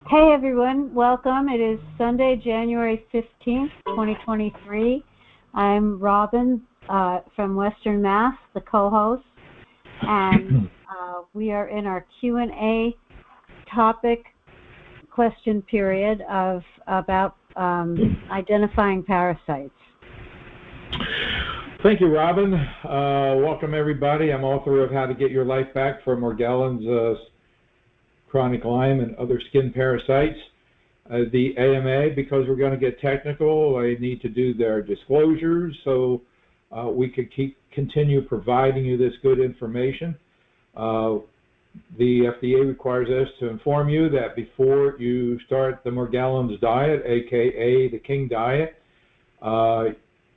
Hey everyone, welcome. It is Sunday, January 15th, 2023. I'm Robin from Western Mass, the co-host, and we are in our Q&A topic question period about identifying parasites. Thank you, Robin. Welcome everybody. I'm author of How to Get Your Life Back from Morgellons, chronic Lyme, and other skin parasites. The AMA, because we're going to get technical, I need to do their disclosures so we could continue providing you this good information. The FDA requires us to inform you that before you start the Morgellons diet, aka the King diet,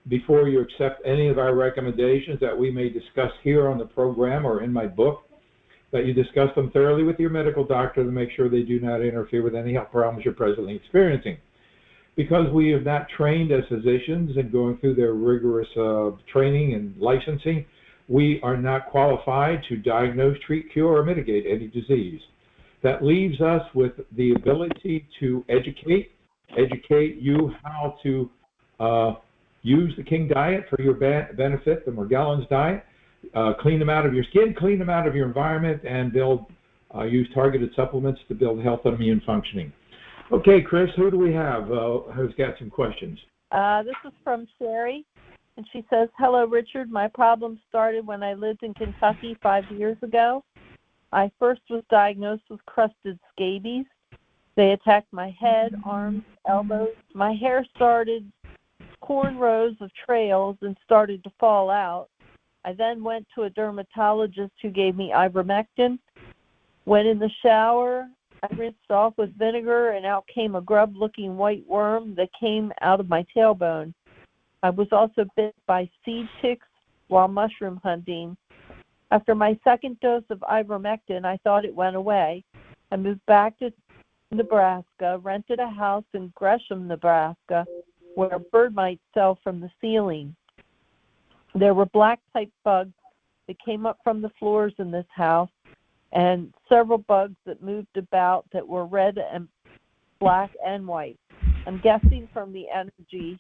before you accept any of our recommendations that we may discuss here on the program or in my book, that you discuss them thoroughly with your medical doctor to make sure they do not interfere with any health problems you're presently experiencing. Because we have not trained as physicians and going through their rigorous training and licensing, we are not qualified to diagnose, treat, cure, or mitigate any disease. That leaves us with the ability to educate you how to use the King diet for your benefit, the Morgellons diet. Clean them out of your skin, clean them out of your environment, and use targeted supplements to build health and immune functioning. Okay, Chris, who do we have who's got some questions? This is from Sherry, and she says, "Hello, Richard. My problem started when I lived in Kentucky 5 years ago. I first was diagnosed with crusted scabies. They attacked my head, arms, elbows. My hair started cornrows of trails and started to fall out. I then went to a dermatologist who gave me ivermectin. Went in the shower. I rinsed off with vinegar, and out came a grub-looking white worm that came out of my tailbone. I was also bit by seed ticks while mushroom hunting. After my second dose of ivermectin, I thought it went away. I moved back to Nebraska, rented a house in Gresham, Nebraska, where a bird mites fell from the ceiling. There were black-type bugs that came up from the floors in this house, and several bugs that moved about that were red and black and white. I'm guessing from the energy.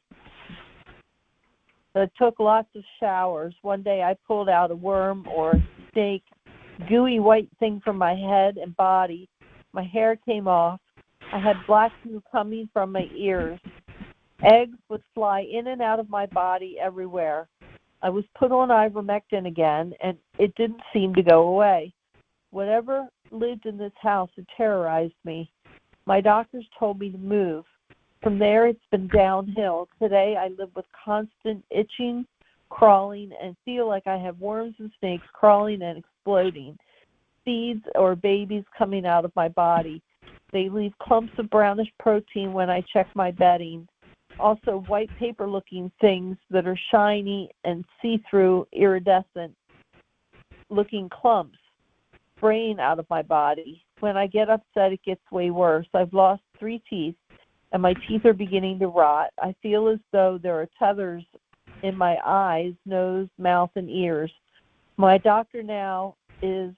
I took lots of showers. One day I pulled out a worm or a snake, gooey white thing from my head and body. My hair came off. I had black goo coming from my ears. Eggs would fly in and out of my body everywhere. I was put on ivermectin again, and it didn't seem to go away. Whatever lived in this house had terrorized me. My doctors told me to move. From there, it's been downhill. Today, I live with constant itching, crawling, and feel like I have worms and snakes crawling and exploding. Seeds or babies coming out of my body. They leave clumps of brownish protein when I check my bedding. Also, white paper-looking things that are shiny and see-through, iridescent-looking clumps spraying out of my body. When I get upset, it gets way worse. I've lost 3 teeth, and my teeth are beginning to rot. I feel as though there are tethers in my eyes, nose, mouth, and ears. My doctor now is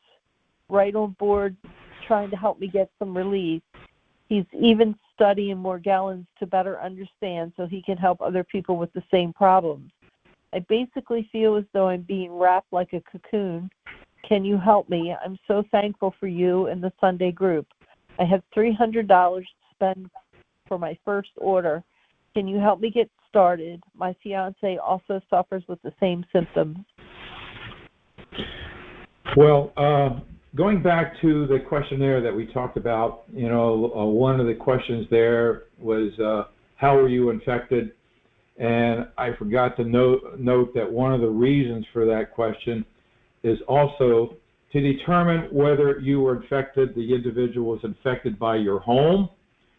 right on board trying to help me get some relief. He's even studying Morgellons to better understand so he can help other people with the same problems. I basically feel as though I'm being wrapped like a cocoon. Can you help me? I'm so thankful for you and the Sunday group. I have $300 to spend for my first order. Can you help me get started? My fiance also suffers with the same symptoms." Well, going back to the questionnaire that we talked about, one of the questions there was, how were you infected? And I forgot to note that one of the reasons for that question is also to determine whether you were infected, the individual was infected by your home,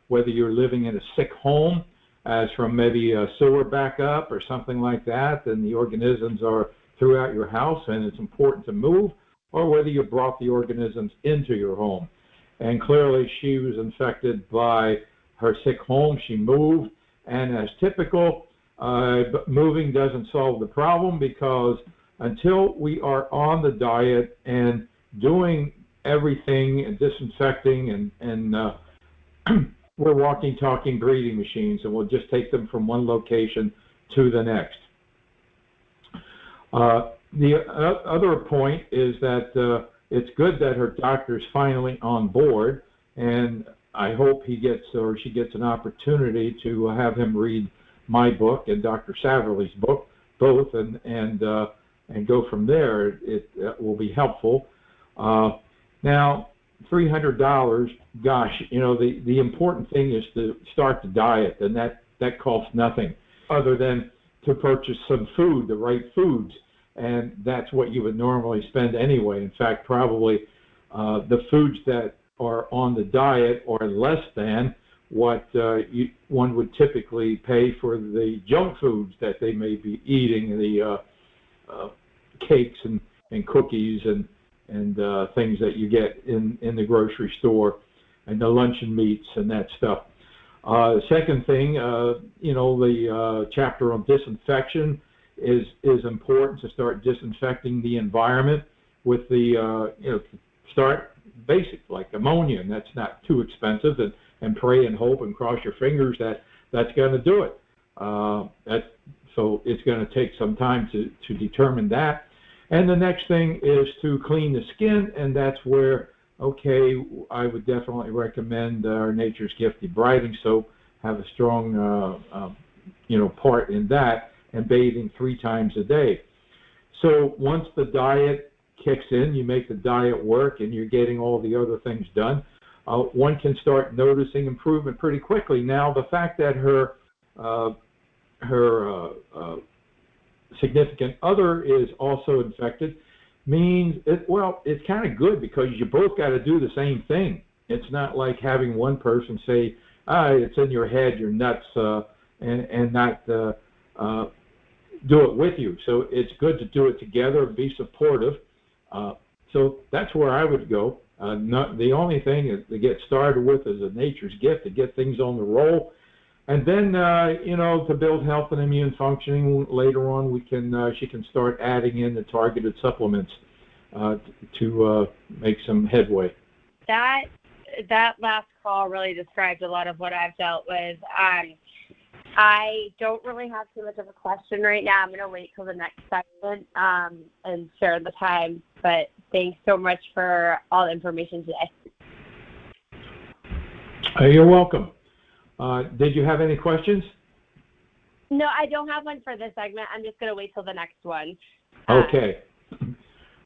whether you're living in a sick home, as from maybe a sewer backup or something like that, and the organisms are throughout your house and it's important to move, or whether you brought the organisms into your home. And clearly she was infected by her sick home. She moved, and as typical, moving doesn't solve the problem, because until we are on the diet and doing everything and disinfecting and we're walking, talking breeding machines, and we'll just take them from one location to the next. The other point is that it's good that her doctor's finally on board, and I hope he gets or she gets an opportunity to have him read my book and Dr. Saverly's book, both, and go from there. It will be helpful. Now, $300, gosh, you know, the important thing is to start the diet, and that costs nothing other than to purchase some food, the right foods, and that's what you would normally spend anyway. In fact, probably the foods that are on the diet are less than what one would typically pay for the junk foods that they may be eating, the cakes and cookies and things that you get in the grocery store, and the luncheon meats and that stuff. The second thing, you know, the chapter on disinfection is important, to start disinfecting the environment with the, you know, start basic like ammonia, and that's not too expensive, and pray and hope and cross your fingers that that's going to do it. So it's going to take some time to determine that. And the next thing is to clean the skin, and that's where, okay, I would definitely recommend our Nature's Gift debriding soap, have a strong, you know, part in that, and bathing 3 times a day. So once the diet kicks in, you make the diet work, and you're getting all the other things done, one can start noticing improvement pretty quickly. Now, the fact that her significant other is also infected means, it's kind of good, because you both got to do the same thing. It's not like having one person say, it's in your head, you're nuts, and not do it with you. So it's good to do it together and be supportive. So that's where I would go. The only thing to get started with is a Nature's Gift to get things on the roll. And then, you know, to build health and immune functioning later on, she can start adding in the targeted supplements to make some headway. That last call really described a lot of what I've dealt with. I don't really have too much of a question right now. I'm going to wait till the next segment and share the time. But thanks so much for all the information today. You're welcome. Did you have any questions? No, I don't have one for this segment. I'm just going to wait till the next one. Okay.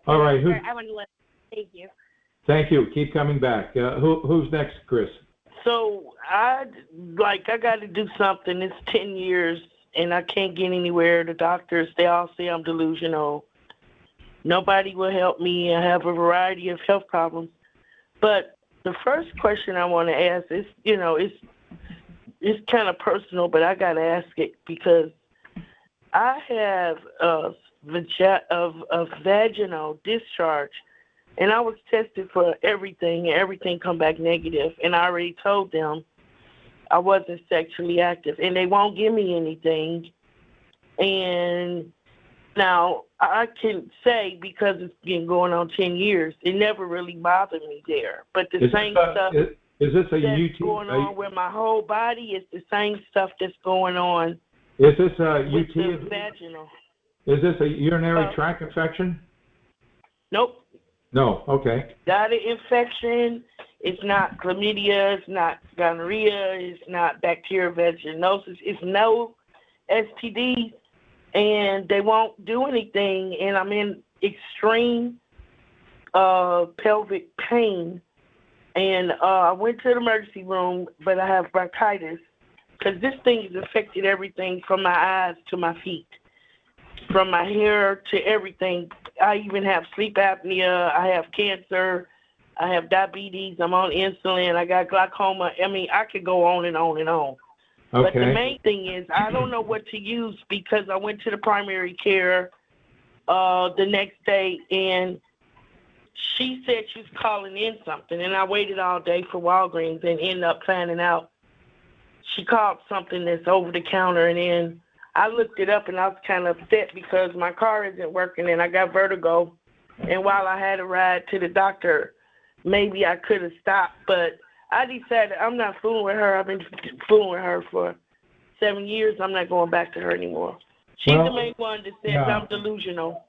All right. I want to listen. Thank you. Thank you. Keep coming back. Who's next, Chris? So I got to do something. It's 10 years, and I can't get anywhere. The doctors, they all say I'm delusional. Nobody will help me. I have a variety of health problems. But the first question I want to ask is, you know, it's kind of personal, but I got to ask it because I have a vaginal discharge, and I was tested for everything, and everything come back negative, and I already told them I wasn't sexually active, and they won't give me anything. And now I can say, because it's been going on 10 years, it never really bothered me there. But the same stuff is this a that's going on with my whole body is the same stuff that's going on is this a with UT? the vaginal. Is this a urinary tract infection? Nope. No, okay. Got an infection. It's not chlamydia. It's not gonorrhea. It's not bacterial vaginosis. It's no STD, and they won't do anything. And I'm in extreme pelvic pain. And I went to the emergency room, but I have bronchitis because this thing has affected everything from my eyes to my feet, from my hair to everything. I even have sleep apnea. I have cancer. I have diabetes. I'm on insulin. I got glaucoma. I mean, I could go on and on and on. Okay. But the main thing is I don't know what to use because I went to the primary care the next day, and she said she was calling in something, and I waited all day for Walgreens and ended up planning out. She called something that's over the counter, and then I looked it up, and I was kind of upset because my car isn't working, and I got vertigo. And while I had a ride to the doctor, maybe I could have stopped, but I decided I'm not fooling with her. I've been fooling with her for 7 years. I'm not going back to her anymore. She's the main one that says I'm delusional.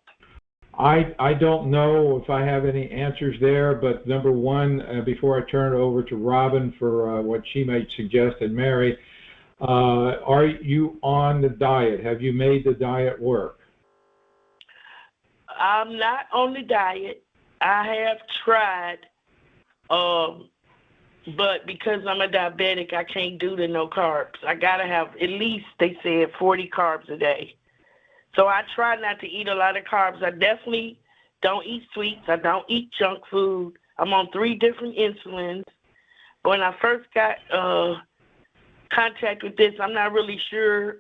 I don't know if I have any answers there, but number one, before I turn it over to Robin for what she might suggest, and Mary, are you on the diet? Have you made the diet work? I'm not on the diet. I have tried, but because I'm a diabetic, I can't do the no carbs. I got to have at least, they said, 40 carbs a day. So I try not to eat a lot of carbs. I definitely don't eat sweets. I don't eat junk food. I'm on 3 different insulins. When I first got contact with this, I'm not really sure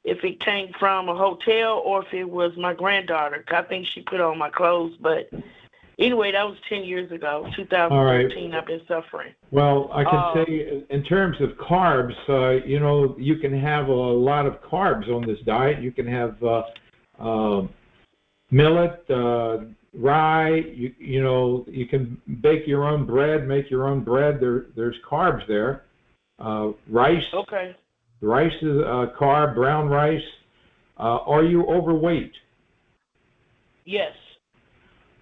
if it came from a hotel or if it was my granddaughter. I think she put on my clothes. But anyway, that was 10 years ago, 2013. I've been suffering. Well, I can say in terms of carbs, you know, you can have a lot of carbs on this diet. You can have millet, rye. You know, you can bake your own bread, make your own bread. There's carbs there. Rice. Okay. Rice is a carb, brown rice. Are you overweight? Yes.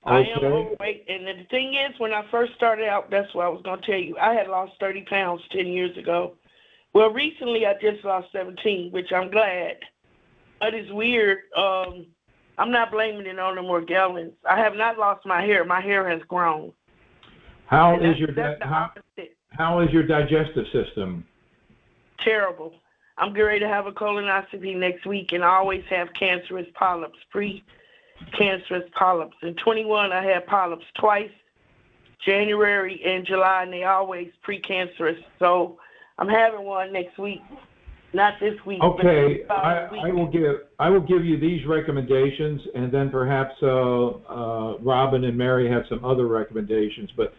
Okay. I am overweight, and the thing is, when I first started out, that's what I was going to tell you. I had lost 30 pounds 10 years ago. Well, recently I just lost 17, which I'm glad. But it's weird. I'm not blaming it on the Morgellons. I have not lost my hair. My hair has grown. How is your digestive system? Terrible. I'm getting ready to have a colonoscopy next week, and I always have cancerous polyps, pre-cancerous polyps. In 21, I had polyps twice, January and July, and they always precancerous. So I'm having one next week, not this week. Okay, I will give you these recommendations, and then perhaps Robin and Mary have some other recommendations. But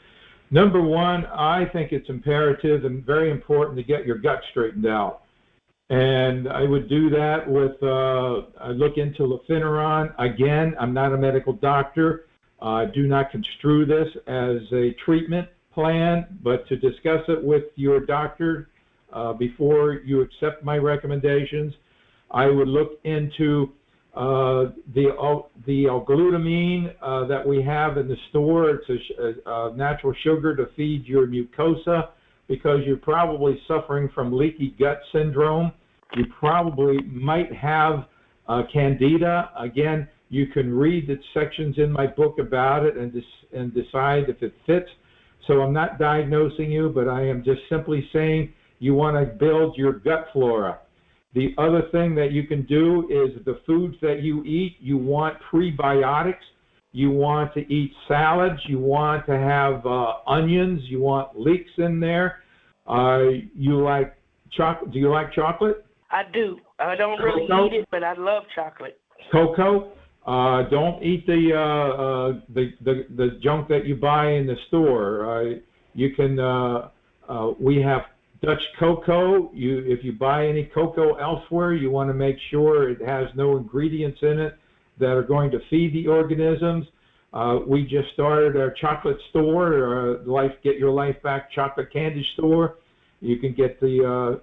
number one, I think it's imperative and very important to get your gut straightened out. And I would do that with, I look into Lufenuron. Again, I'm not a medical doctor. Do not construe this as a treatment plan, but to discuss it with your doctor before you accept my recommendations. I would look into the L-glutamine that we have in the store. It's a natural sugar to feed your mucosa, because you're probably suffering from leaky gut syndrome. You probably might have candida. Again, you can read the sections in my book about it and decide if it fits. So I'm not diagnosing you, but I am just simply saying you want to build your gut flora. The other thing that you can do is the foods that you eat, you want prebiotics. You want to eat salads. You want to have onions. You want leeks in there. You like chocolate? Do you like chocolate? I do. I don't really eat it, but I love chocolate. Cocoa. Don't eat the junk that you buy in the store. You can. We have Dutch cocoa. If you buy any cocoa elsewhere, you want to make sure it has no ingredients in it that are going to feed the organisms. We just started our chocolate store, Get Your Life Back chocolate candy store. You can get the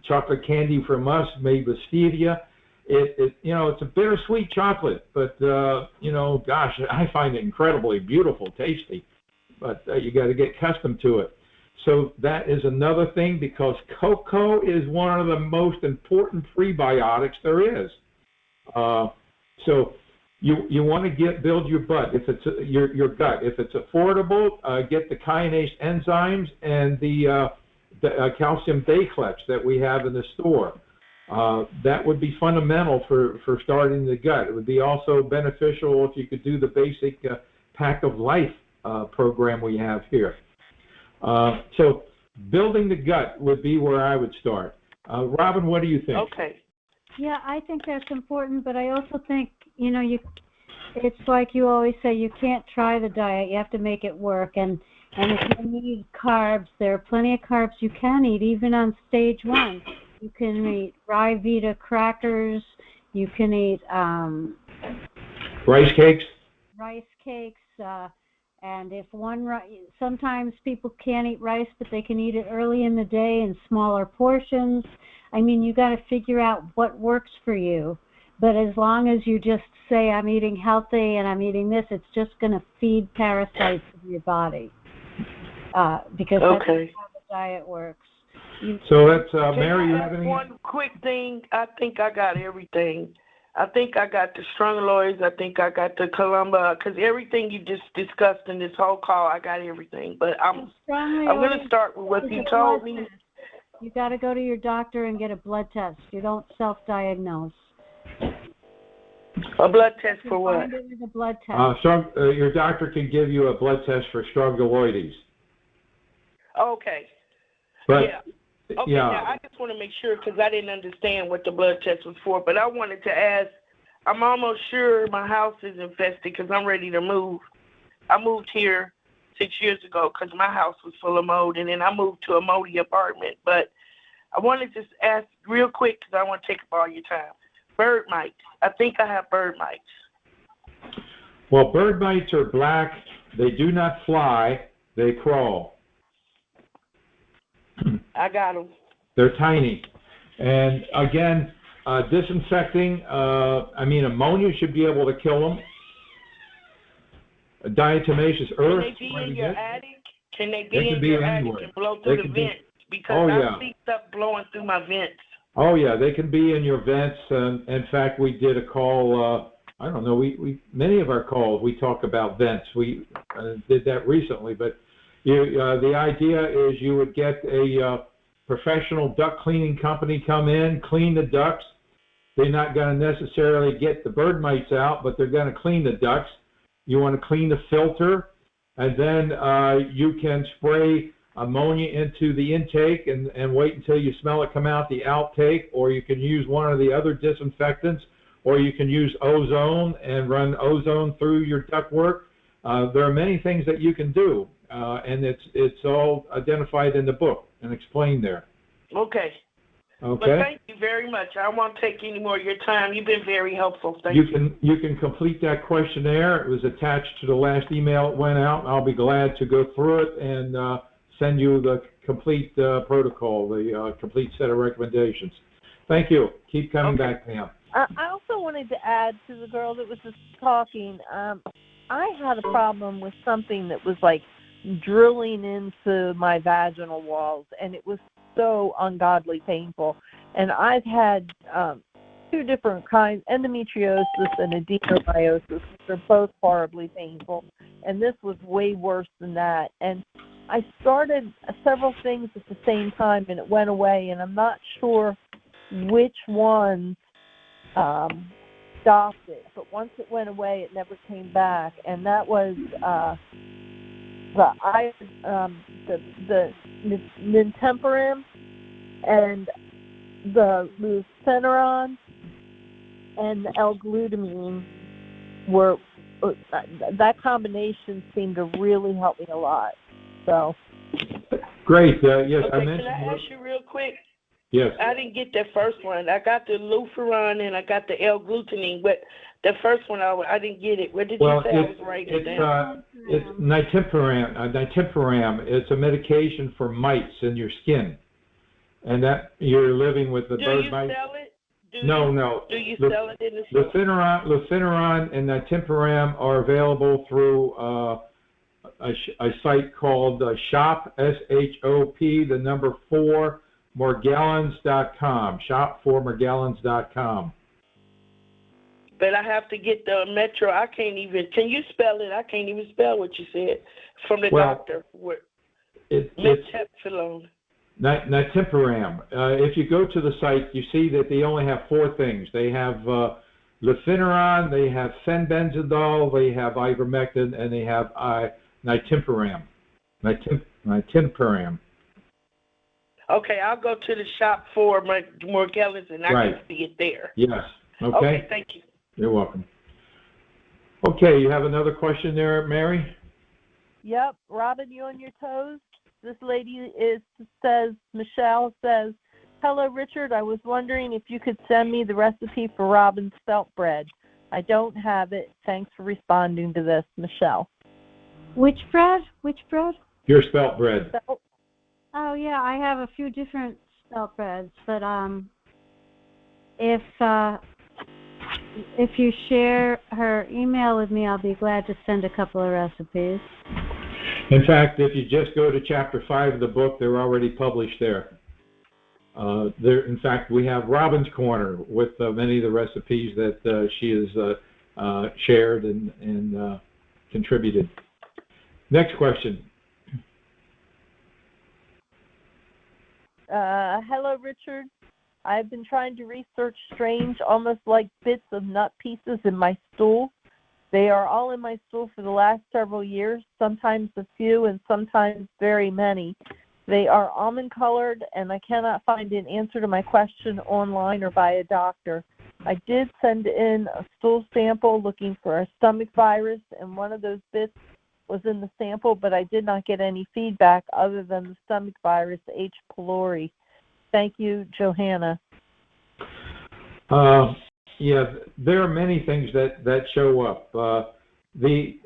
chocolate candy from us made with stevia. It's a bittersweet chocolate, but gosh, I find it incredibly beautiful, tasty. But you got to get accustomed to it. So that is another thing, because cocoa is one of the most important prebiotics there is. So you want to build your gut. If it's your gut, if it's affordable, get the kinase enzymes and the calcium Dayclex that we have in the store. That would be fundamental for starting the gut. It would be also beneficial if you could do the basic Pack of Life program we have here. So building the gut would be where I would start. Robin, what do you think? Okay. Yeah, I think that's important, but I also think, it's like you always say, you can't try the diet, you have to make it work. And if you need carbs, there are plenty of carbs you can eat, even on stage 1. You can eat rye Vita crackers, you can eat rice cakes. And if sometimes people can't eat rice, but they can eat it early in the day in smaller portions. I mean, you got to figure out what works for you. But as long as you just say, I'm eating healthy and I'm eating this, it's just going to feed parasites in your body. Because that's how the diet works. So that's, Mary, you have any? One quick thing. I think I got everything. I think I got the strongyloids. I think I got the columba, because everything you just discussed in this whole call, I got everything. But I'm going to start with what you told me. You got to go to your doctor and get a blood test. You don't self-diagnose. A blood test for what? Find it with a blood test. Your doctor can give you a blood test for strongyloides. Okay. But, yeah. Okay, now I just want to make sure, because I didn't understand what the blood test was for, but I wanted to ask, I'm almost sure my house is infested because I'm ready to move. I moved here 6 years ago because my house was full of mold, and then I moved to a moldy apartment. But I wanted to ask real quick, because I want to take up all your time. Bird mites. I think I have bird mites. Well, bird mites are black. They do not fly. They crawl. I got them. They're tiny. And again, disinfecting, ammonia should be able to kill them. Diatomaceous earth. Can they be in your attic? Can they be in your attic and blow through the vents? Because I see stuff blowing through my vents. Oh, yeah, they can be in your vents. In fact, we did a call, many of our calls, we talk about vents. We did that recently, but the idea is you would get a professional duct cleaning company come in, clean the ducts. They're not going to necessarily get the bird mites out, but they're going to clean the ducts. You want to clean the filter, and then you can spray ammonia into the intake and wait until you smell it come out the outtake, or you can use one of the other disinfectants, or you can use ozone and run ozone through your ductwork. There are many things that you can do. And it's all identified in the book and explained there. Okay. Okay. Well, thank you very much. I won't take any more of your time. You've been very helpful. Thank you. You can complete that questionnaire. It was attached to the last email that went out. I'll be glad to go through it and send you the complete protocol, the complete set of recommendations. Thank you. Keep coming back, Pam. I also wanted to add to the girl that was just talking. I had a problem with something that was like drilling into my vaginal walls, and it was so ungodly painful. And I've had two different kinds, endometriosis and adenomyosis, which are both horribly painful. And this was way worse than that. And I started several things at the same time, and it went away. And I'm not sure which one stopped it. But once it went away, it never came back. And that was the nitenpyram and the Lufenuron and the L-glutamine were that combination seemed to really help me a lot. So great. Yes, okay, I mentioned. Can I ask you real quick? Yes. I didn't get that first one. I got the Lufenuron and I got the L-glutamine, but the first one I didn't get it. What did you say? I was writing it down. It's nitenpyram. Nitenpyram. It's a medication for mites in your skin, and that you're living with the bird mite. Do you sell it? No. Do you sell it in the store? Lufenuron and nitenpyram are available through a site called Shop, S-H-O-P, the number 4, Morgellons.com. Shop4Morgellons.com. But I have to get the Metro. I can't even. Can you spell it? I can't even spell what you said from the doctor. It's Nitenpyram. Nitenpyram. If you go to the site, you see that they only have 4 things. They have Lufenuron, they have fenbenzidol, they have ivermectin, and they have nitenpyram. Nitenpyram. Okay, I'll go to the Shop for Morgellons and I can see it there. Yes. Okay, thank you. You're welcome. Okay, you have another question there, Mary? Yep. Robin, you on your toes? This lady Michelle says, hello, Richard. I was wondering if you could send me the recipe for Robin's felt bread. I don't have it. Thanks for responding to this, Michelle. Which bread? Which bread? Your spelt bread. Oh yeah, I have a few different spelt breads, but if you share her email with me, I'll be glad to send a couple of recipes. In fact, if you just go to chapter 5 of the book, they're already published there. In fact, we have Robin's Corner with many of the recipes that she has shared and contributed. Next question. Hello, Richard. I've been trying to research strange, almost like bits of nut pieces in my stool. They are all in my stool for the last several years, sometimes a few and sometimes very many. They are almond-colored, and I cannot find an answer to my question online or by a doctor. I did send in a stool sample looking for a stomach virus, and one of those bits was in the sample, but I did not get any feedback other than the stomach virus H. pylori. Thank you, Johanna. Yeah, there are many things that show up. The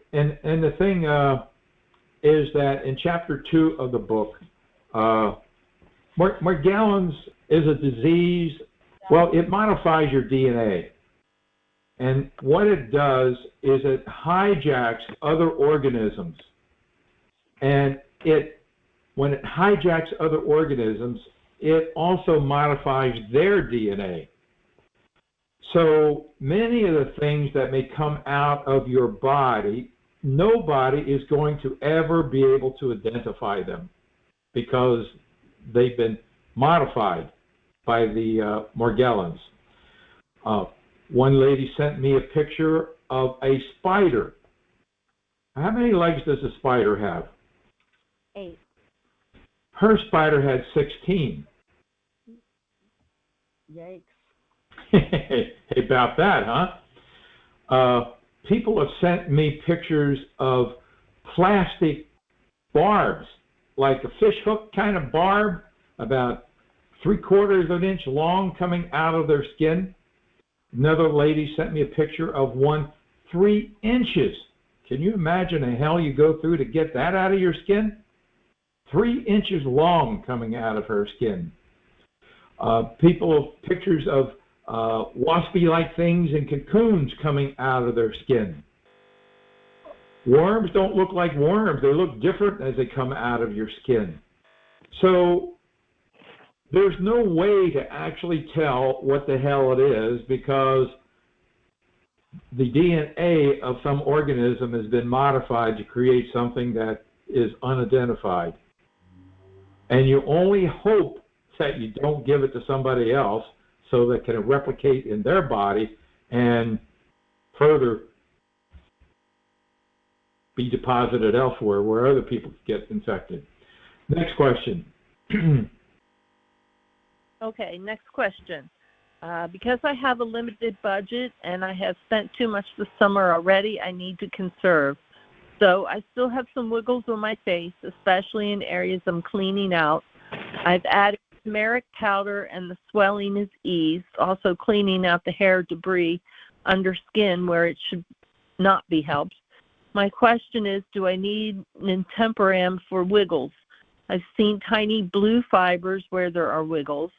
thing is that in chapter 2 of the book, Morgellons is a disease. Well, it modifies your DNA. And what it does is it hijacks other organisms. And when it hijacks other organisms, it also modifies their DNA. So many of the things that may come out of your body, nobody is going to ever be able to identify them because they've been modified by the Morgellons. One lady sent me a picture of a spider. How many legs does a spider have? 8. Her spider had 16. Yikes. Hey, about that, huh? People have sent me pictures of plastic barbs, like a fish hook kind of barb, about 3/4 of an inch long coming out of their skin. Another lady sent me a picture of one 3 inches. Can you imagine the hell you go through to get that out of your skin? 3 inches long coming out of her skin. People have pictures of waspy-like things in cocoons coming out of their skin. Worms don't look like worms. They look different as they come out of your skin. So there's no way to actually tell what the hell it is because the DNA of some organism has been modified to create something that is unidentified. And you only hope that you don't give it to somebody else so that it can replicate in their body and further be deposited elsewhere where other people get infected. Next question. Okay, next question. Because I have a limited budget and I have spent too much this summer already, I need to conserve. So I still have some wiggles on my face, especially in areas I'm cleaning out. I've added turmeric powder and the swelling is eased, also cleaning out the hair debris under skin where it should not be helped. My question is, do I need nitenpyram for wiggles? I've seen tiny blue fibers where there are wiggles.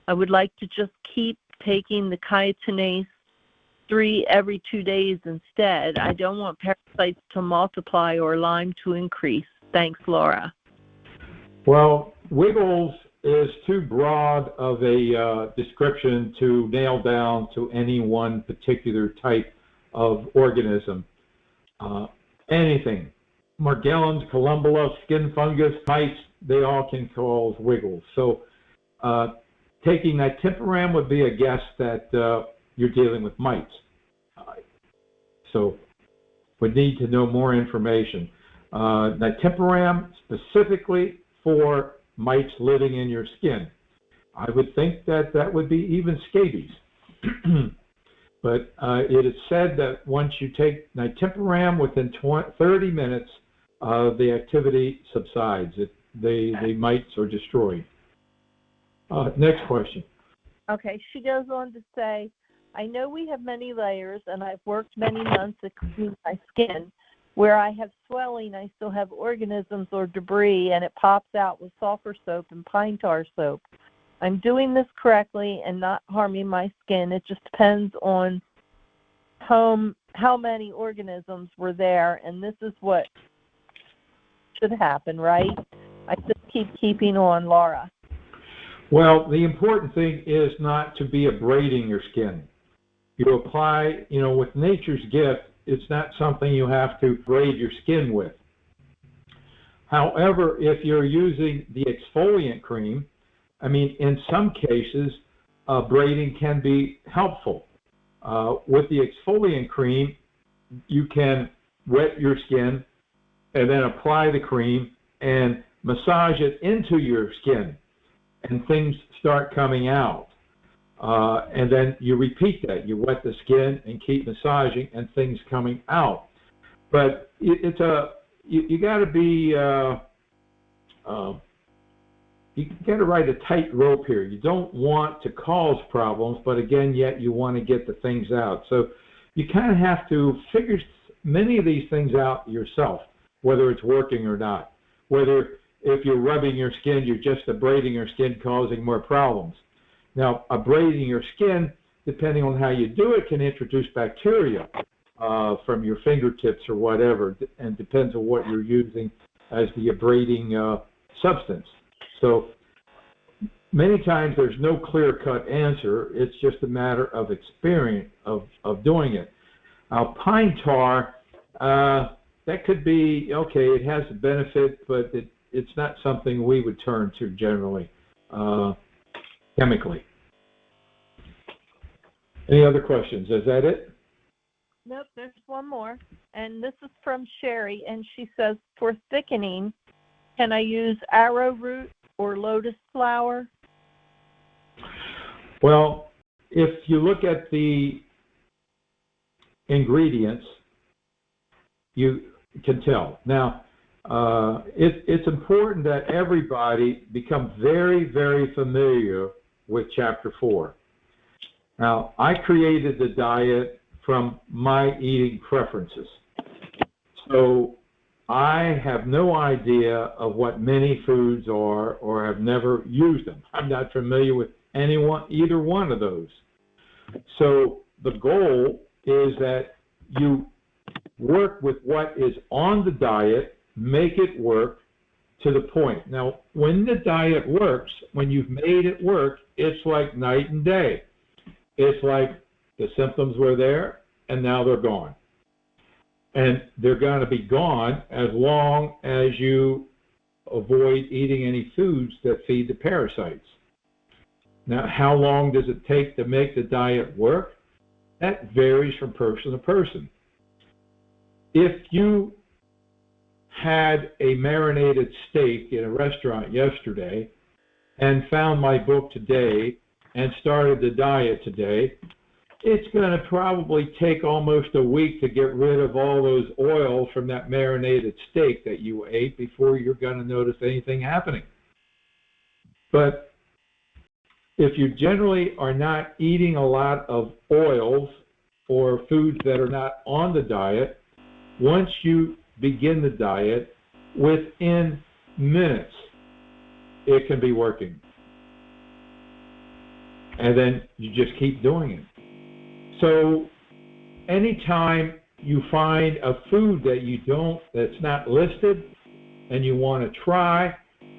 I would like to just keep taking the chitinase 3 every 2 days instead. I don't want parasites to multiply or Lyme to increase. Thanks, Laura. Well, wiggles is too broad of a description to nail down to any one particular type of organism. Anything. Morgellons, columbella, skin fungus, mites, they all can cause wiggles. So taking nitenpyram would be a guess that you're dealing with mites. So would need to know more information. Nitenpyram specifically for mites living in your skin. I would think that that would be even scabies. But it is said that once you take nitenpyram, within 30 minutes, the activity subsides. The mites are destroyed. Next question. Okay, she goes on to say, I know we have many layers and I've worked many months at cleaning my skin. Where I have swelling, I still have organisms or debris, and it pops out with sulfur soap and pine tar soap. I'm doing this correctly and not harming my skin. It just depends on how many organisms were there, and this is what should happen, right? I just keeping on, Laura. Well, the important thing is not to be abrading your skin. You apply, with nature's gift, it's not something you have to braid your skin with. However, if you're using the exfoliant cream, in some cases, braiding can be helpful. With the exfoliant cream, you can wet your skin and then apply the cream and massage it into your skin, and things start coming out. And then you repeat that. You wet the skin and keep massaging, and things coming out. But you got to be you got to ride a tight rope here. You don't want to cause problems, but again, yet you want to get the things out. So you kind of have to figure many of these things out yourself, whether it's working or not. Whether if you're rubbing your skin, you're just abrading your skin, causing more problems. Now, abrading your skin, depending on how you do it, can introduce bacteria from your fingertips or whatever, and depends on what you're using as the abrading substance. So many times there's no clear-cut answer. It's just a matter of experience of doing it. Now, pine tar, that could be, okay, it has a benefit, but it's not something we would turn to generally, chemically. Any other questions? Is that it? Nope, there's one more. And this is from Sherry, and she says, for thickening, can I use arrowroot or lotus flower? Well, if you look at the ingredients, you can tell. Now, it's important that everybody become very, very familiar with Chapter 4. Now, I created the diet from my eating preferences. So I have no idea of what many foods are, or have never used them. I'm not familiar with either one of those. So the goal is that you work with what is on the diet, make it work to the point. Now, when the diet works, when you've made it work, it's like night and day. It's like the symptoms were there, and now they're gone. And they're going to be gone as long as you avoid eating any foods that feed the parasites. Now, how long does it take to make the diet work? That varies from person to person. If you had a marinated steak in a restaurant yesterday and found my book today and started the diet today, it's going to probably take almost a week to get rid of all those oils from that marinated steak that you ate before you're going to notice anything happening. But if you generally are not eating a lot of oils or foods that are not on the diet, once you begin the diet, within minutes, it can be working. And then you just keep doing it. So anytime you find a food that that's not listed and you want to try,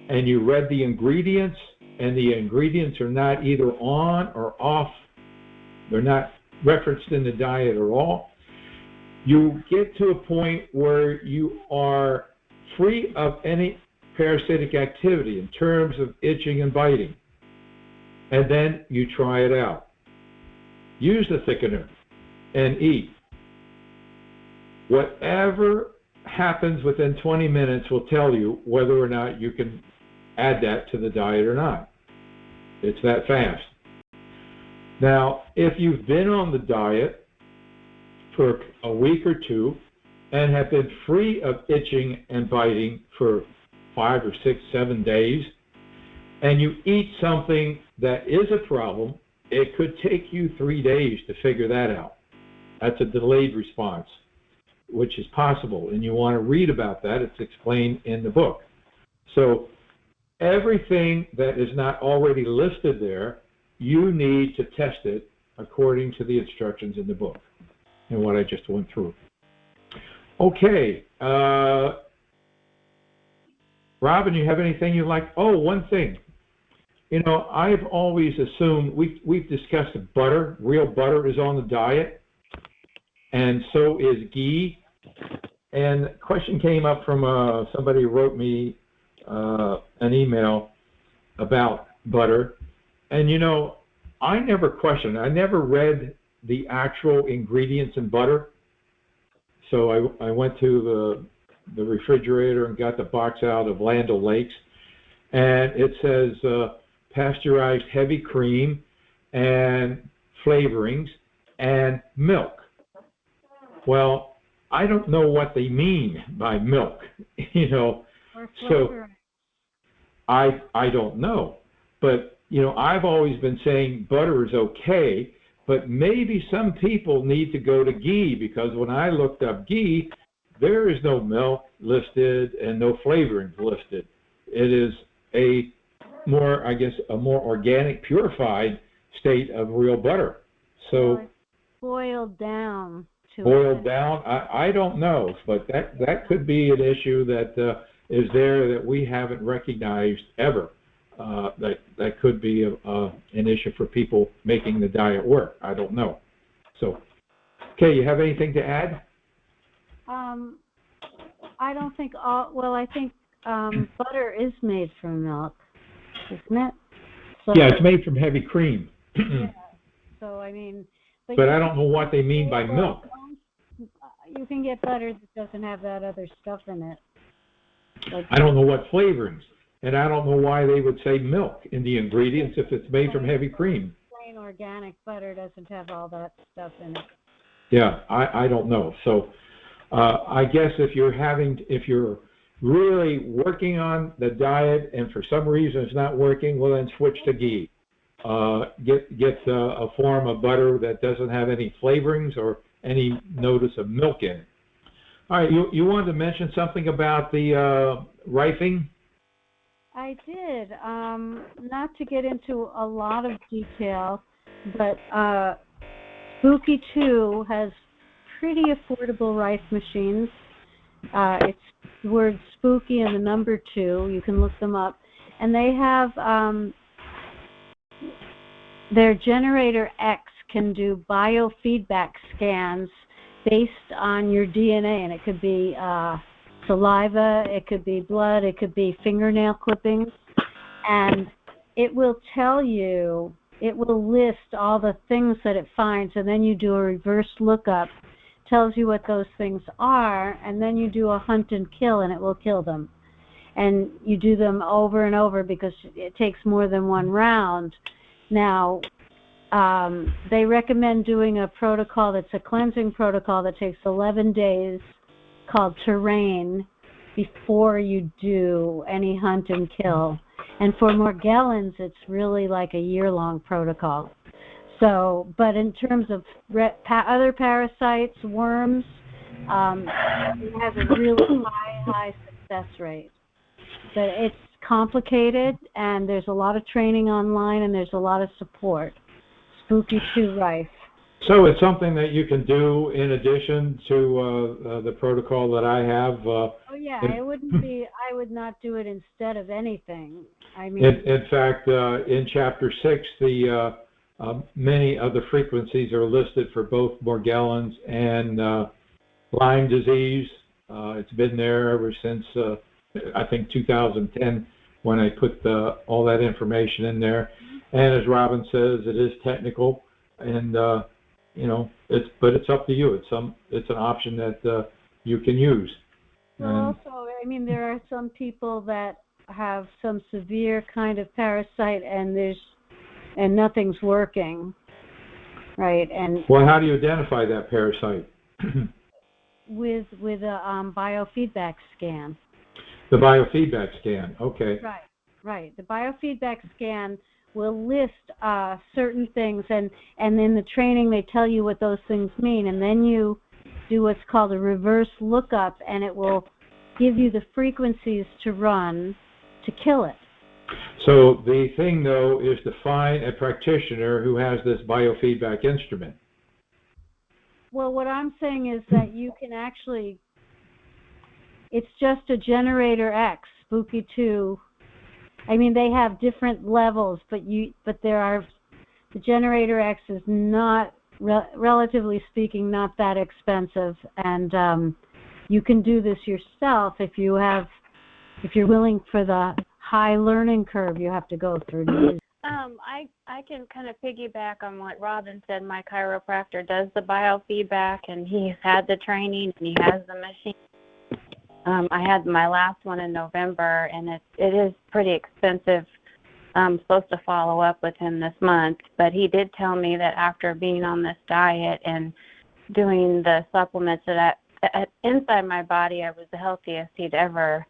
and you read the ingredients, and the ingredients are not either on or off, they're not referenced in the diet at all, you get to a point where you are free of any parasitic activity in terms of itching and biting. And then you try it out. Use the thickener and eat. Whatever happens within 20 minutes will tell you whether or not you can add that to the diet or not. It's that fast. Now, if you've been on the diet for a week or two and have been free of itching and biting for 5 or 6, 7 days, and you eat something that is a problem, it could take you 3 days to figure that out. That's a delayed response. which is possible, and you want to read about that. It's explained in the book. So everything that is not already listed there, you need to test it according to the instructions in the book and what I just went through. Okay. Robin, you have anything you'd like? Oh, one thing. You know, I've always assumed, we've discussed butter. Real butter is on the diet, and so is ghee. And a question came up from somebody who wrote me an email about butter. And, you know, I never questioned. I never read the actual ingredients in butter. So I went to the refrigerator and got the box out of Land O'Lakes, and it says pasteurized heavy cream and flavorings and milk. Well, I don't know what they mean by milk, you know, so I don't know. But, you know, I've always been saying butter is okay, but maybe some people need to go to ghee, because when I looked up ghee, there is no milk listed and no flavorings listed. It is a more, I guess, a more organic, purified state of real butter. So boiled down. Boiled down, I don't know, but that could be an issue that is there that we haven't recognized ever. That could be an issue for people making the diet work. I don't know. So, okay, you have anything to add? I don't think well, I think butter is made from milk, isn't it? So, yeah, it's made from heavy cream. Yeah. So, I mean... But I don't know what they mean by milk. You can get butter that doesn't have that other stuff in it. Like, I don't know what flavorings, and I don't know why they would say milk in the ingredients if it's made from heavy cream. Plain organic butter doesn't have all that stuff in it. Yeah, I don't know. So I guess if you're really working on the diet and for some reason it's not working, well then switch to ghee. Get a form of butter that doesn't have any flavorings or any notice of milk in it. All right, you wanted to mention something about the rifing? I did. Not to get into a lot of detail, but Spooky 2 has pretty affordable rife machines. It's the word spooky and the number 2. You can look them up. And they have their Generator X can do biofeedback scans based on your DNA, and it could be saliva, it could be blood, it could be fingernail clippings, and it will tell you, it will list all the things that it finds, and then you do a reverse lookup, tells you what those things are, and then you do a hunt and kill, and it will kill them. And you do them over and over because it takes more than one round. Now, they recommend doing a protocol that's a cleansing protocol that takes 11 days called terrain before you do any hunt and kill. And for Morgellons, it's really like a year-long protocol. So, but in terms of other parasites, worms, it has a really high success rate. But it's complicated, and there's a lot of training online, and there's a lot of support. Spooky 2 rife. So it's something that you can do in addition to the protocol that I have. Oh yeah, it wouldn't be. I would not do it instead of anything. I mean, in fact, in Chapter 6, the many of the frequencies are listed for both Morgellons and Lyme disease. It's been there ever since I think 2010 when I put all that information in there. And as Robin says, it is technical, and you know, but it's up to you. It's an option that you can use. Well, also, I mean, there are some people that have some severe kind of parasite, and nothing's working, right? And well, how do you identify that parasite? with a biofeedback scan. The biofeedback scan. Okay. Right. The biofeedback scan will list certain things, and in the training they tell you what those things mean, and then you do what's called a reverse lookup, and it will give you the frequencies to run to kill it. So the thing, though, is to find a practitioner who has this biofeedback instrument. Well, what I'm saying is that you can actually, it's just a Generator X, Spooky 2. I mean, they have different levels, but the Generator X is not, relatively speaking, not that expensive, and you can do this yourself if you're willing for the high learning curve you have to go through. I can kind of piggyback on what Robin said. My chiropractor does the biofeedback, and he's had the training, and he has the machine. I had my last one in November, and it is pretty expensive. I'm supposed to follow up with him this month, but he did tell me that after being on this diet and doing the supplements, that inside my body I was the healthiest he'd ever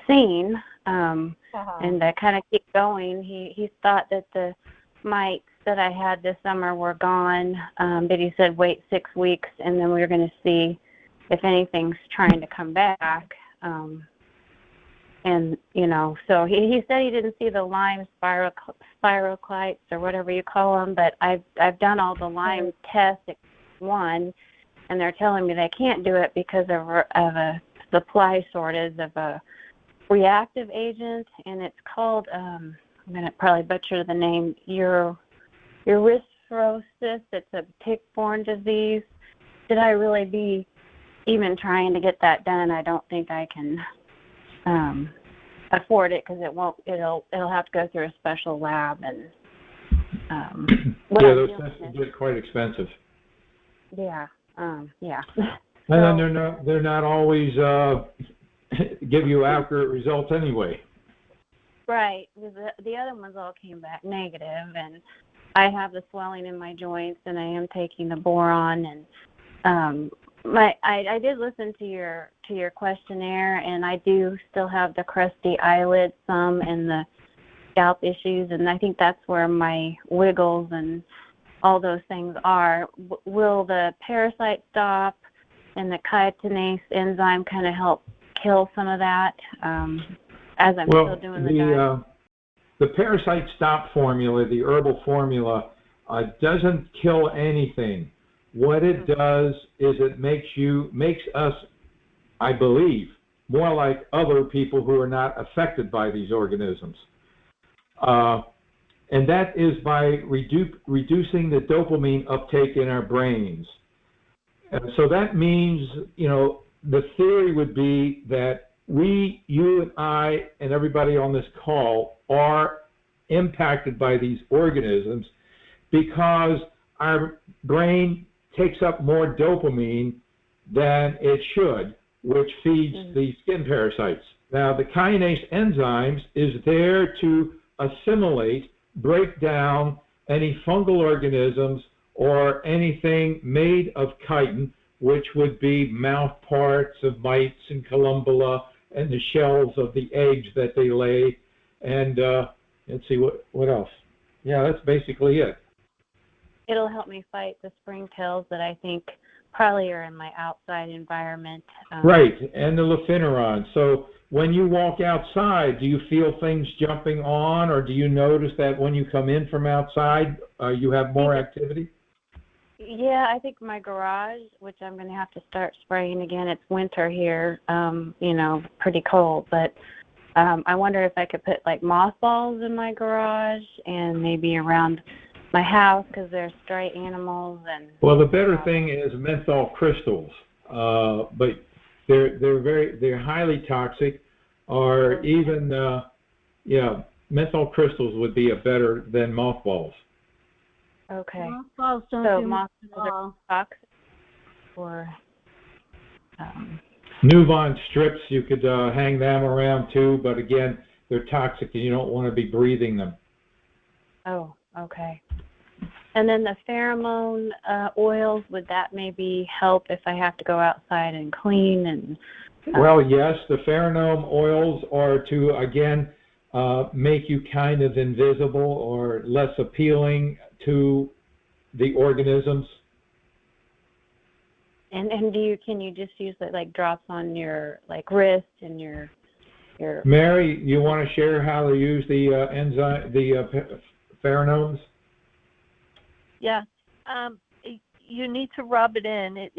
seen. And to kind of keep going, he thought that the mites that I had this summer were gone, but he said wait 6 weeks, and then we were going to see if anything's trying to come back. And, you know, so he said he didn't see the Lyme spiroclites or whatever you call them, but I've done all the Lyme tests except one, and they're telling me they can't do it because of a supply shortage of a reactive agent, and it's called, I'm going to probably butcher the name, erythrosis. It's a tick-borne disease. Should I really be even trying to get that done? I don't think I can afford it, because it'll have to go through a special lab, and yeah, those tests get quite expensive. Yeah. And then they're not always give you accurate results anyway. Right. The other ones all came back negative, and I have the swelling in my joints, and I am taking the boron, and I did listen to your questionnaire, and I do still have the crusty eyelids some and the scalp issues, and I think that's where my wiggles and all those things are. Will the Parasite stop and the chitinase enzyme kind of help kill some of that as I'm still doing the diet? The Parasite Stop formula, the Herbal formula, doesn't kill anything. What it does is it makes us, I believe, more like other people who are not affected by these organisms. And that is by reducing the dopamine uptake in our brains. And so that means, you know, the theory would be that you and I and everybody on this call are impacted by these organisms because our brain takes up more dopamine than it should, which feeds the skin parasites. Now, the kinase enzymes is there to assimilate, break down any fungal organisms or anything made of chitin, which would be mouth parts of mites and columbella and the shells of the eggs that they lay. And let's see, what else? Yeah, that's basically it. It'll help me fight the springtails that I think probably are in my outside environment. Right, and the Lufenuron. So when you walk outside, do you feel things jumping on, or do you notice that when you come in from outside, you have more activity? Yeah, I think my garage, which I'm going to have to start spraying again. It's winter here, you know, pretty cold, but I wonder if I could put like mothballs in my garage and maybe around my house, because there's stray animals. And well, the better thing is menthol crystals, but they're highly toxic, or even menthol crystals would be better than mothballs. Okay. Mothballs don't do much at are all. toxic, or Nuvon strips, you could hang them around too, but again, they're toxic and you don't want to be breathing them. Oh, okay. And then the pheromone oils, would that maybe help if I have to go outside and clean? And well, yes, the pheromone oils are to, again, make you kind of invisible or less appealing to the organisms. And can you just use it like drops on your like wrist and your Mary, you want to share how to use the enzyme, the pheronomes? Yeah. You need to rub it in.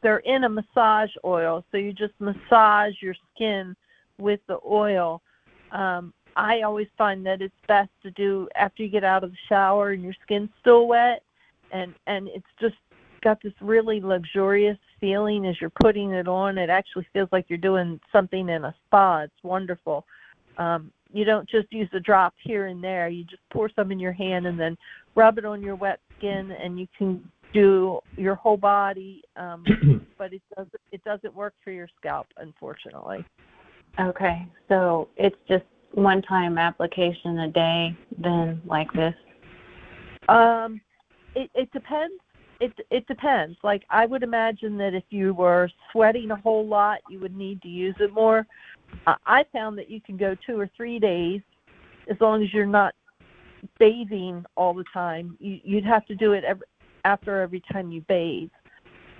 They're in a massage oil, so you just massage your skin with the oil. I always find that it's best to do after you get out of the shower and your skin's still wet, and it's just got this really luxurious feeling as you're putting it on. It actually feels like you're doing something in a spa. It's wonderful. You don't just use a drop here and there. You just pour some in your hand and then rub it on your wet skin, and you can do your whole body, but it doesn't work for your scalp, unfortunately. Okay, so it's just one-time application a day, then, like this? It depends. It depends. Like, I would imagine that if you were sweating a whole lot, you would need to use it more. I found that you can go 2 or 3 days as long as you're not bathing all the time. You'd have to do it after every time you bathe.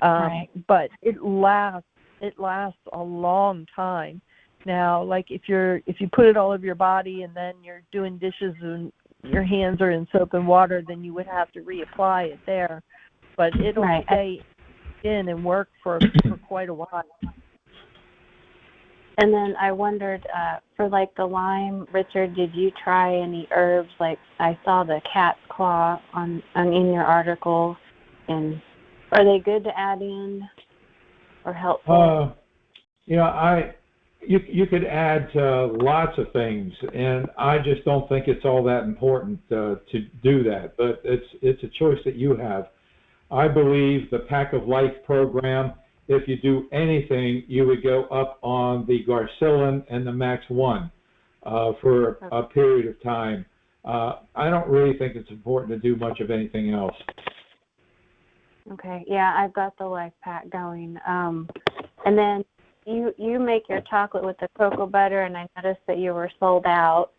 Right. But it lasts a long time. Now, like if you put it all over your body and then you're doing dishes and your hands are in soap and water, then you would have to reapply it there. But it'll stay in and work for quite a while. And then I wondered, for like the Lyme, Richard, did you try any herbs? Like I saw the cat's claw in your article, and are they good to add in or helpful? You could add lots of things, and I just don't think it's all that important to do that. But it's a choice that you have. I believe the Pack of Life program, if you do anything, you would go up on the Garcillin and the Max 1 for a period of time. I don't really think it's important to do much of anything else. Okay, yeah, I've got the Life Pack going. And then you make your chocolate with the cocoa butter, and I noticed that you were sold out,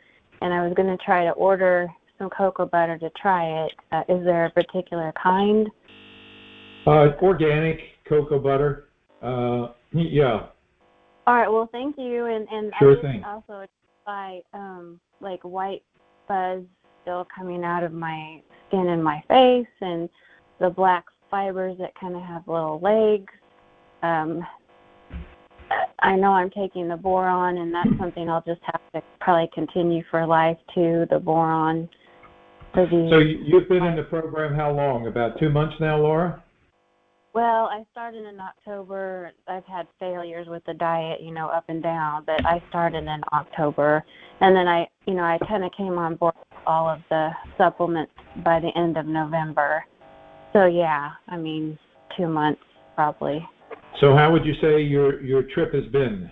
and I was going to try to order some cocoa butter to try it. Is there a particular kind? Organic cocoa butter. Yeah. All right. Well, thank you. And sure I thing. Also by like white fuzz still coming out of my skin and my face, and the black fibers that kind of have little legs. I know I'm taking the boron, and that's something I'll just have to probably continue for life too. The boron. So you've been in the program how long? About 2 months now, Laura? Well, I started in October. I've had failures with the diet, up and down, but I started in October. And then I kind of came on board with all of the supplements by the end of November. So, 2 months probably. So how would you say your trip has been?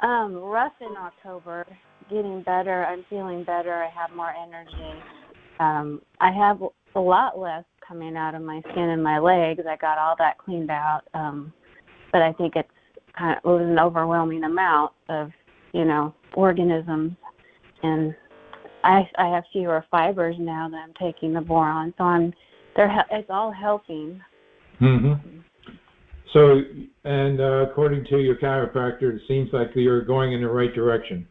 Rough in October, getting better. I'm feeling better. I have more energy. I have a lot less coming out of my skin and my legs. I got all that cleaned out, but I think it was an overwhelming amount of organisms, and I have fewer fibers now that I'm taking the boron, so it's all helping. Mm-hmm. So, and according to your chiropractor, it seems like you're going in the right direction.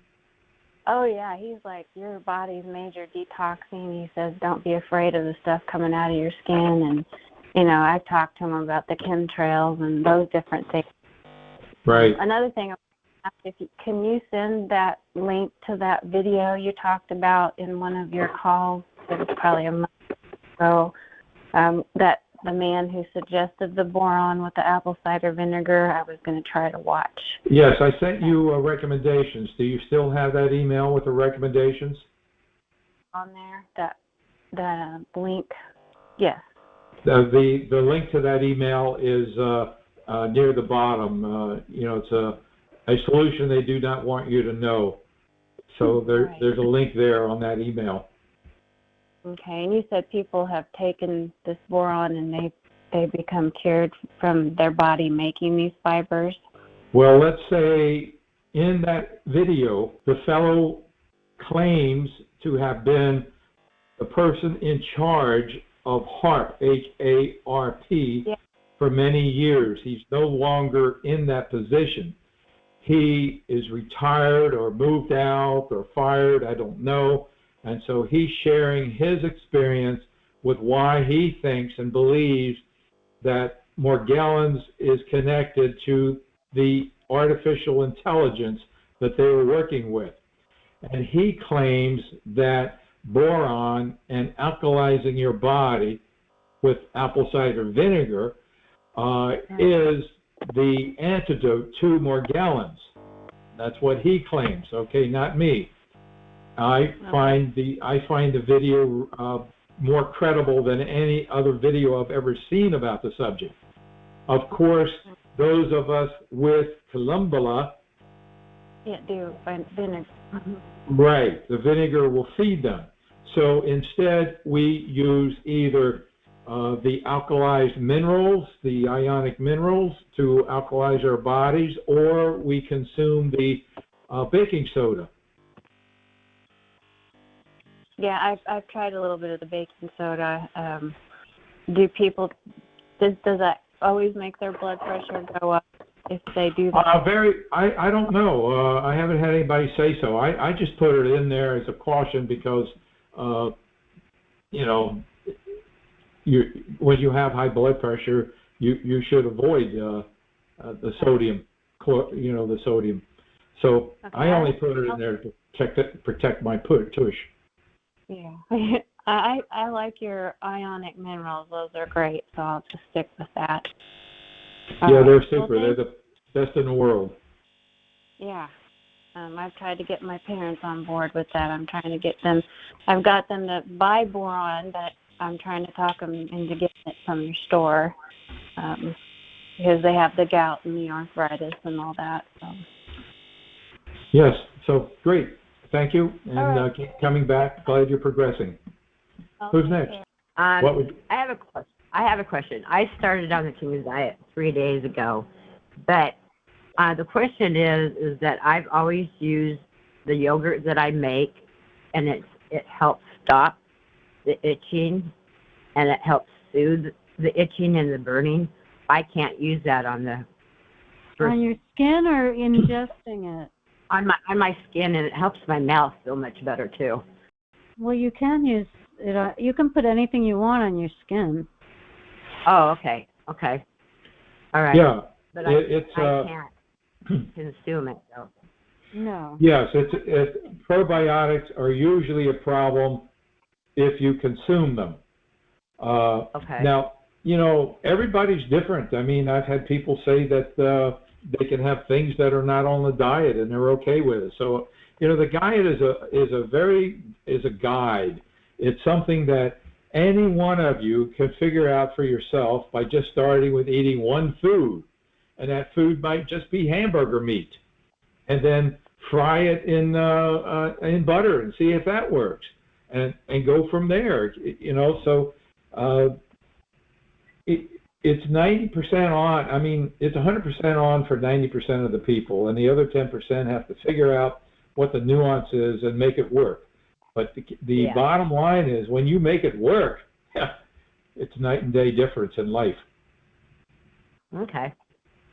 Oh, yeah. He's like, your body's major detoxing. He says, don't be afraid of the stuff coming out of your skin. And, I've talked to him about the chemtrails and those different things. Right. Another thing, can you send that link to that video you talked about in one of your calls? It was probably a month ago. That the man who suggested the boron with the apple cider vinegar, I was going to try to watch. Yes, I sent you recommendations. Do you still have that email with the recommendations? On there, that link, yes. The link to that email is near the bottom. It's a solution they do not want you to know. So there's a link there on that email. Okay, and you said people have taken this boron and they become cured from their body making these fibers? Well, let's say in that video, the fellow claims to have been the person in charge of HARP, H-A-R-P, Yeah. for many years. He's no longer in that position. He is retired or moved out or fired, I don't know. And so he's sharing his experience with why he thinks and believes that Morgellons is connected to the artificial intelligence that they were working with. And he claims that boron and alkalizing your body with apple cider vinegar is the antidote to Morgellons. That's what he claims. Okay, not me. I find the video more credible than any other video I've ever seen about the subject. Of course, those of us with columbella, do vinegar. right, the vinegar will feed them. So instead, we use either the alkalized minerals, the ionic minerals, to alkalize our bodies, or we consume the baking soda. Yeah, I've tried a little bit of the baking soda. Does that always make their blood pressure go up if they do that? I don't know. I haven't had anybody say so. I just put it in there as a caution because, when you have high blood pressure, you should avoid the sodium, the sodium. So okay. I only put it in there to protect my tush. Yeah, I like your ionic minerals. Those are great, so I'll just stick with that. Yeah, they're super. They're the best in the world. Yeah. I've tried to get my parents on board with that. I'm trying to get them. I've got them to buy boron, but I'm trying to talk them into getting it from your store because they have the gout and the arthritis and all that. So. Yes. So great. Thank you, and keep coming back. Glad you're progressing. Okay. Who's next? I have a question. I started on the King's diet 3 days ago, but the question is that I've always used the yogurt that I make, and it helps stop the itching, and it helps soothe the itching and the burning. I can't use that on the on your skin or ingesting it. On my skin, and it helps my mouth feel much better too. Well, you can use it. You can put anything you want on your skin. Oh, okay. All right. Yeah, but I can't consume it though. No. Yes, probiotics are usually a problem if you consume them. Okay. Now, everybody's different. I mean, I've had people say that they can have things that are not on the diet and they're okay with it. So, the diet is a guide. It's something that any one of you can figure out for yourself by just starting with eating one food. And that food might just be hamburger meat. And then fry it in butter and see if that works. And go from there, So it's 90% on. I mean, it's 100% on for 90% of the people, and the other 10% have to figure out what the nuance is and make it work. But the bottom line is, when you make it work, it's night and day difference in life. Okay.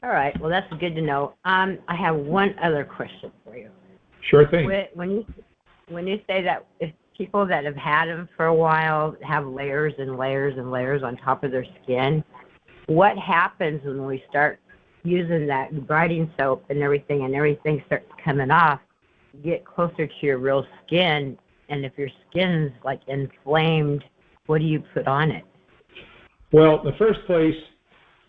All right. Well, that's good to know. I have one other question for you. Sure thing. When you say that if people that have had them for a while have layers and layers and layers on top of their skin, what happens when we start using that abrading soap and everything starts coming off? You get closer to your real skin, and if your skin's like inflamed, what do you put on it? Well, in the first place,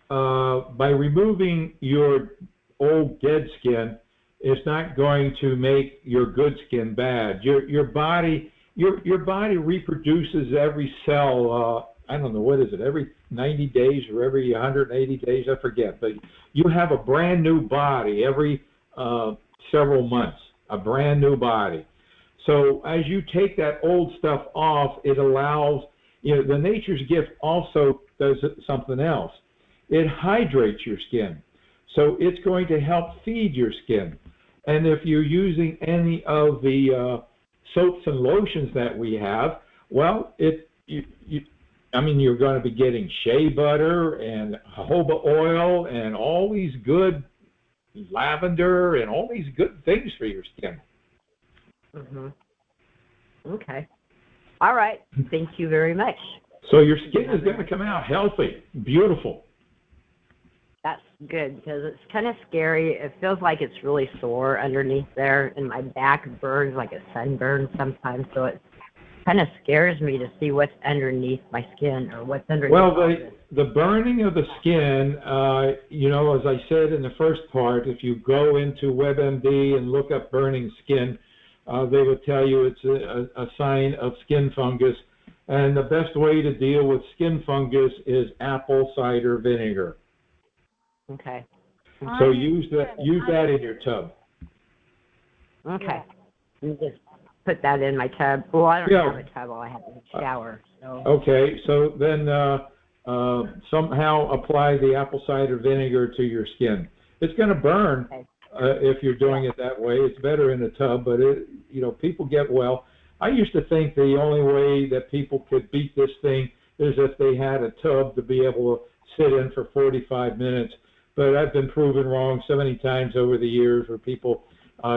by removing your old dead skin, it's not going to make your good skin bad. Your body reproduces every cell. I don't know, what is it, every 90 days or every 180 days, I forget. But you have a brand new body every several months, a brand new body. So as you take that old stuff off, it allows, the nature's gift also does something else. It hydrates your skin. So it's going to help feed your skin. And if you're using any of the soaps and lotions that we have, well, I mean, you're going to be getting shea butter and jojoba oil and all these good lavender and all these good things for your skin. Mm-hmm. Okay. All right. Thank you very much. So your skin is going to come out healthy, beautiful. That's good because it's kind of scary. It feels like it's really sore underneath there, and my back burns like a sunburn sometimes. So it kind of scares me to see what's underneath my skin or what's underneath. Well, the burning of the skin, you know, as I said in the first part, if you go into WebMD and look up burning skin, they will tell you it's a sign of skin fungus. And the best way to deal with skin fungus is apple cider vinegar. Okay. So use that in your tub. Okay. You just put that in my tub. Well, I don't have a tub. All I have is a shower. So. Okay. So then somehow apply the apple cider vinegar to your skin. It's going to burn if you're doing it that way. It's better in a tub, but you know, people get well. I used to think the only way that people could beat this thing is if they had a tub to be able to sit in for 45 minutes. But I've been proven wrong so many times over the years where people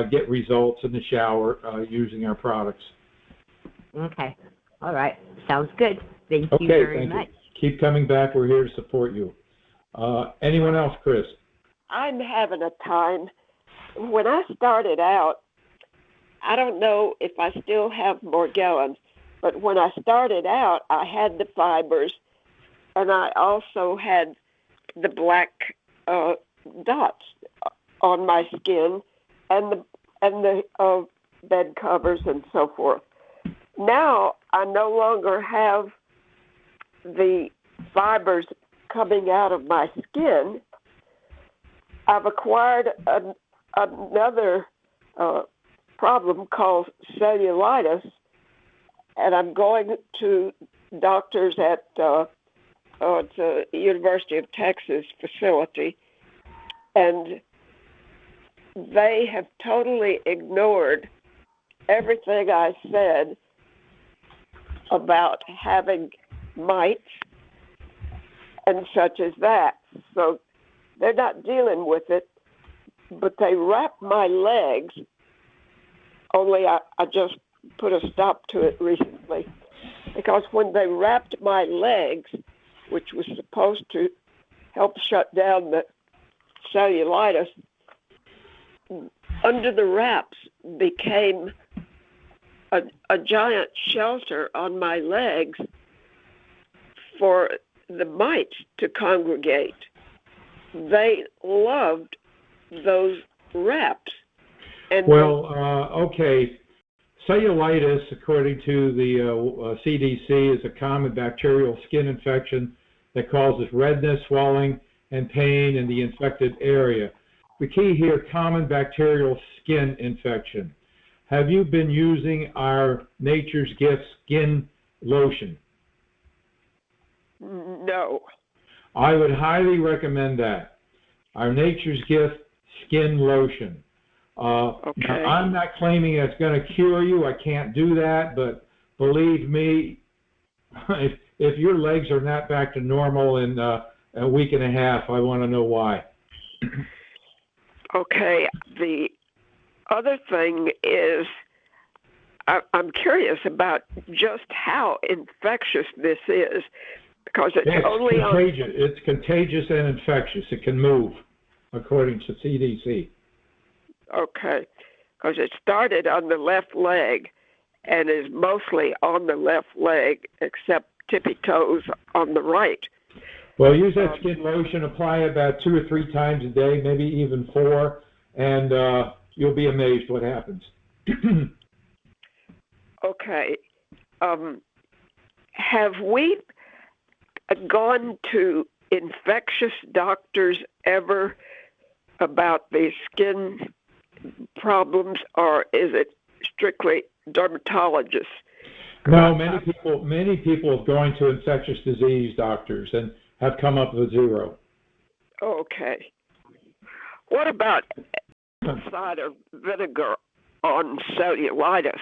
get results in the shower using our products. Okay. All right. Sounds good. Thank you very much. Keep coming back. We're here to support you. Anyone else, Chris? I'm having a time. When I started out, I don't know if I still have Morgellons, but when I started out, I had the fibers, and I also had the black dots on my skin, and the bed covers and so forth. Now I no longer have the fibers coming out of my skin. I've acquired another problem called cellulitis, and I'm going to doctors at it's a University of Texas facility, and they have totally ignored everything I said about having mites and such as that. So they're not dealing with it, but they wrap my legs, only I just put a stop to it recently, because when they wrapped my legs, which was supposed to help shut down the cellulitis, under the wraps became a giant shelter on my legs for the mites to congregate. They loved those wraps. And okay. Cellulitis, according to the CDC, is a common bacterial skin infection that causes redness, swelling, and pain in the infected area. The key here, common bacterial skin infection. Have you been using our Nature's Gift skin lotion? No. I would highly recommend that. Our Nature's Gift skin lotion. Okay. Now, I'm not claiming it's going to cure you. I can't do that, but believe me, if your legs are not back to normal in a week and a half, I want to know why. Okay. The other thing is, I'm curious about just how infectious this is, because it's only contagious. It's contagious and infectious. It can move, according to CDC. Okay, because it started on the left leg and is mostly on the left leg, except tippy toes on the right. Well, use that skin lotion. Apply it about 2 or 3 times a day, maybe even 4, and you'll be amazed what happens. Okay. Have we gone to infectious doctors ever about these skin problems, or is it strictly dermatologists? No, many people have gone to infectious disease doctors and have come up with 0. Okay. What about cider vinegar on cellulitis?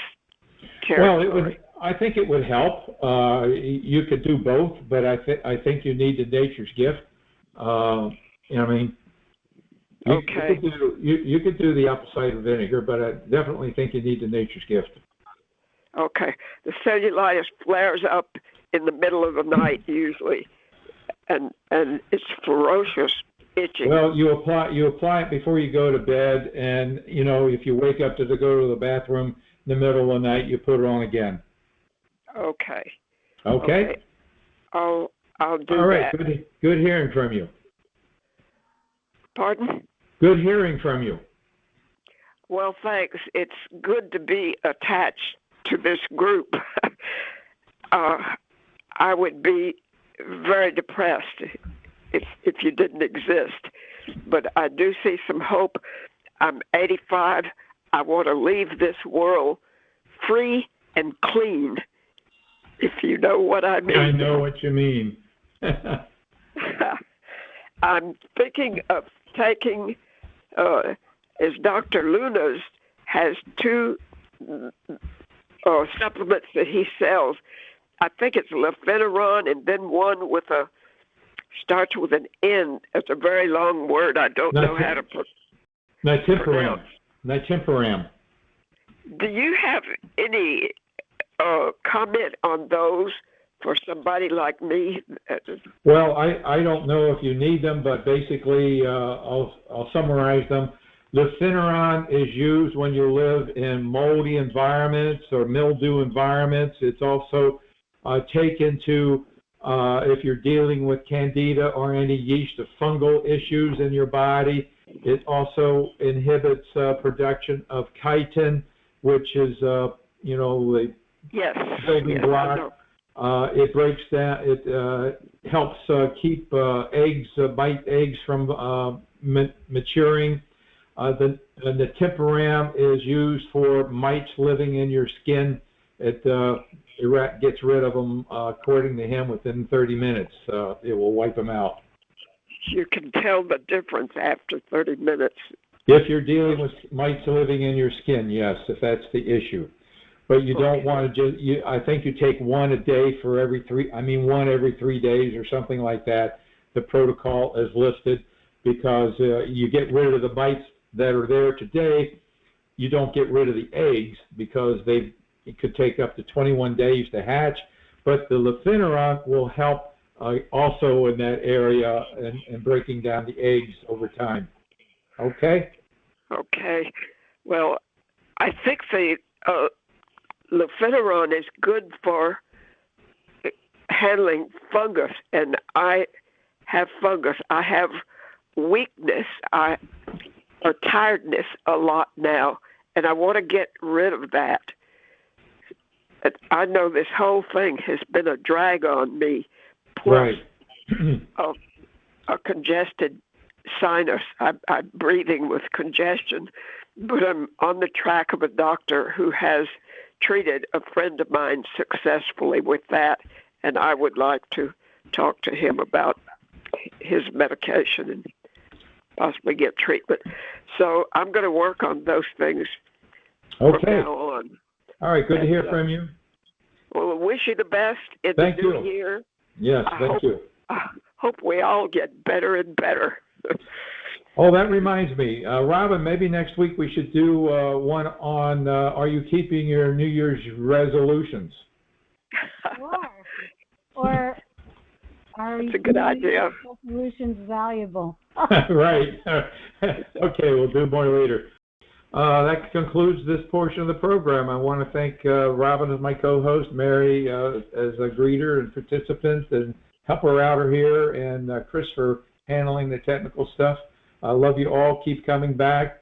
Well, I think it would help. You could do both, but I think you need the nature's gift. You know, I mean, Okay. you could do the apple cider vinegar, but I definitely think you need the nature's gift. Okay. The cellulitis flares up in the middle of the night usually, and it's ferocious itching. Well, you apply it before you go to bed, and you know, if you wake up to go to the bathroom in the middle of the night, you put it on again. Okay. Okay. I'll do All right. that. Good hearing from you. Pardon? Good hearing from you. Well, thanks. It's good to be attached to this group. I would be very depressed if you didn't exist. But I do see some hope. I'm 85. I want to leave this world free and clean, if you know what I mean. I know what you mean. I'm thinking of taking, as Dr. Luna's has two supplements that he sells. I think it's Lufenuron, and then one with starts with an N. It's a very long word. I don't know how to nitenpyram. Nitenpyram. Do you have any comment on those for somebody like me? Well, I don't know if you need them, but basically I'll summarize them. Lufenuron is used when you live in moldy environments or mildew environments. It's also taken to if you're dealing with candida or any yeast or fungal issues in your body. It also inhibits production of chitin, which is you know, the building block. It breaks down. It helps keep bite eggs from maturing. The nitenpyram is used for mites living in your skin. It gets rid of them, according to him, within 30 minutes. It will wipe them out. You can tell the difference after 30 minutes. If you're dealing with mites living in your skin, yes, if that's the issue. But you don't want to just, I think you take one a day for one every 3 days or something like that. The protocol is listed because you get rid of the mites that are there today. You don't get rid of the eggs because it could take up to 21 days to hatch. But the Lufenuron will help also in that area and breaking down the eggs over time. Okay? Okay. Well, I think the Lufenuron is good for handling fungus, and I have fungus. I have weakness or tiredness a lot now, and I want to get rid of that. I know this whole thing has been a drag on me, plus a congested sinus. I'm breathing with congestion, but I'm on the track of a doctor who has treated a friend of mine successfully with that, and I would like to talk to him about his medication and possibly get treatment. So I'm going to work on those things from now on. All right, good to hear from you. Well, I wish you the best in the new year. Yes, thank you. I hope we all get better and better. Oh, that reminds me. Robin, maybe next week we should do one on are you keeping your New Year's resolutions? Or are That's a good idea. Resolutions valuable? Right. Okay, we'll do more later. That concludes this portion of the program. I want to thank Robin as my co-host, Mary as a greeter and participant and helper outer here, and Chris for handling the technical stuff. I love you all. Keep coming back.